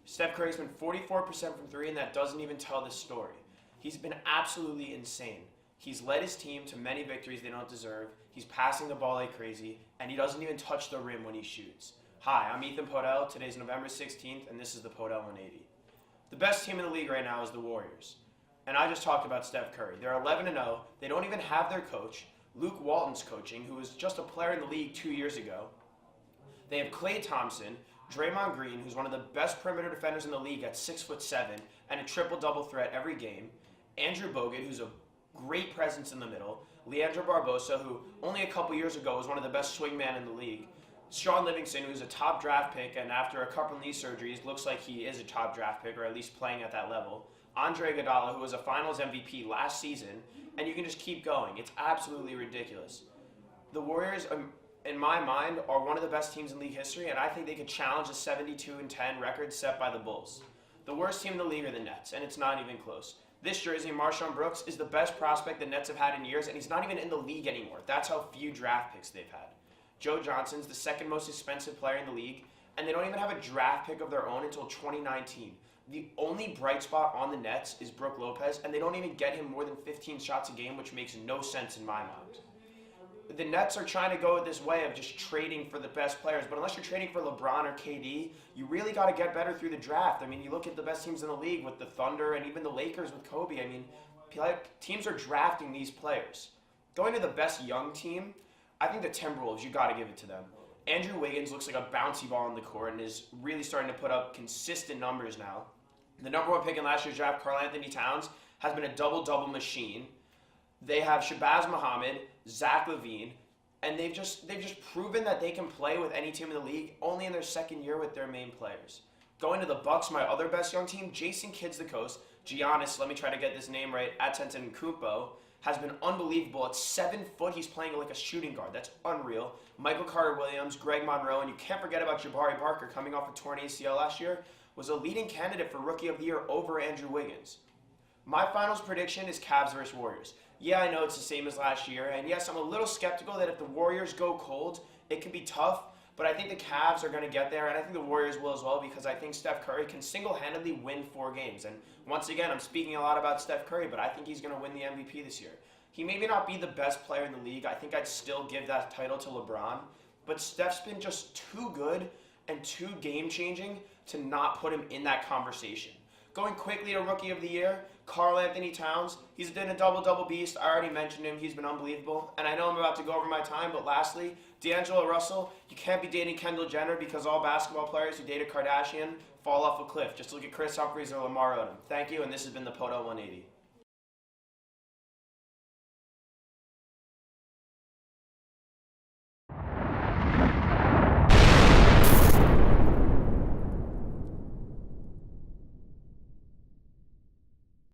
Steph Curry's been 44% from three, and that doesn't even tell the story. He's been absolutely insane. He's led his team to many victories they don't deserve. He's passing the ball like crazy, and he doesn't even touch the rim when he shoots. Hi, I'm Ethan Podell. Today's November 16th, and this is the Podell180. The best team in the league right now is the Warriors. And I just talked about Steph Curry. They're 11-0. They don't even have their coach. Luke Walton's coaching, who was just a player in the league 2 years ago. They have Klay Thompson, Draymond Green, who's one of the best perimeter defenders in the league at 6'7", and a triple-double threat every game. Andrew Bogut, who's a great presence in the middle. Leandro Barbosa, who only a couple years ago was one of the best swingmen in the league. Sean Livingston, who's a top draft pick, and after a couple knee surgeries, looks like he is a top draft pick, or at least playing at that level. Andre Iguodala, who was a Finals MVP last season, and you can just keep going. It's absolutely ridiculous. The Warriors, in my mind, are one of the best teams in league history, and I think they could challenge the 72-10 record set by the Bulls. The worst team in the league are the Nets, and it's not even close. This jersey, Marshawn Brooks, is the best prospect the Nets have had in years, and he's not even in the league anymore. That's how few draft picks they've had. Joe Johnson's the second most expensive player in the league, and they don't even have a draft pick of their own until 2019. The only bright spot on the Nets is Brook Lopez, and they don't even get him more than 15 shots a game, which makes no sense in my mind. The Nets are trying to go this way of just trading for the best players, but unless you're trading for LeBron or KD, you really got to get better through the draft. I mean, you look at the best teams in the league with the Thunder and even the Lakers with Kobe. I mean, teams are drafting these players. Going to the best young team, I think the Timberwolves, you got to give it to them. Andrew Wiggins looks like a bouncy ball on the court and is really starting to put up consistent numbers now. The number one pick in last year's draft, Karl-Anthony Towns, has been a double-double machine. They have Shabazz Muhammad, Zach LaVine, and they've just proven that they can play with any team in the league only in their second year with their main players. Going to the Bucks, my other best young team, Jason Kidd's the coach. Giannis, let me try to get this name right, Antetokounmpo, has been unbelievable. At 7 foot, he's playing like a shooting guard. That's unreal. Michael Carter-Williams, Greg Monroe, and you can't forget about Jabari Parker coming off a torn ACL last year, was a leading candidate for Rookie of the Year over Andrew Wiggins. My finals prediction is Cavs versus Warriors. Yeah, I know it's the same as last year, and yes, I'm a little skeptical that if the Warriors go cold, it can be tough, but I think the Cavs are going to get there, and I think the Warriors will as well, because I think Steph Curry can single-handedly win 4 games. And once again, I'm speaking a lot about Steph Curry, but I think he's going to win the MVP this year. He may not be the best player in the league. I think I'd still give that title to LeBron, but Steph's been just too good and too game-changing to not put him in that conversation. Going quickly to Rookie of the Year, Karl-Anthony Towns. He's been a double-double beast. I already mentioned him. He's been unbelievable. And I know I'm about to go over my time, but lastly, D'Angelo Russell. You can't be dating Kendall Jenner because all basketball players who date a Kardashian fall off a cliff. Just look at Chris Humphries or Lamar Odom. Thank you, and this has been the Podell180.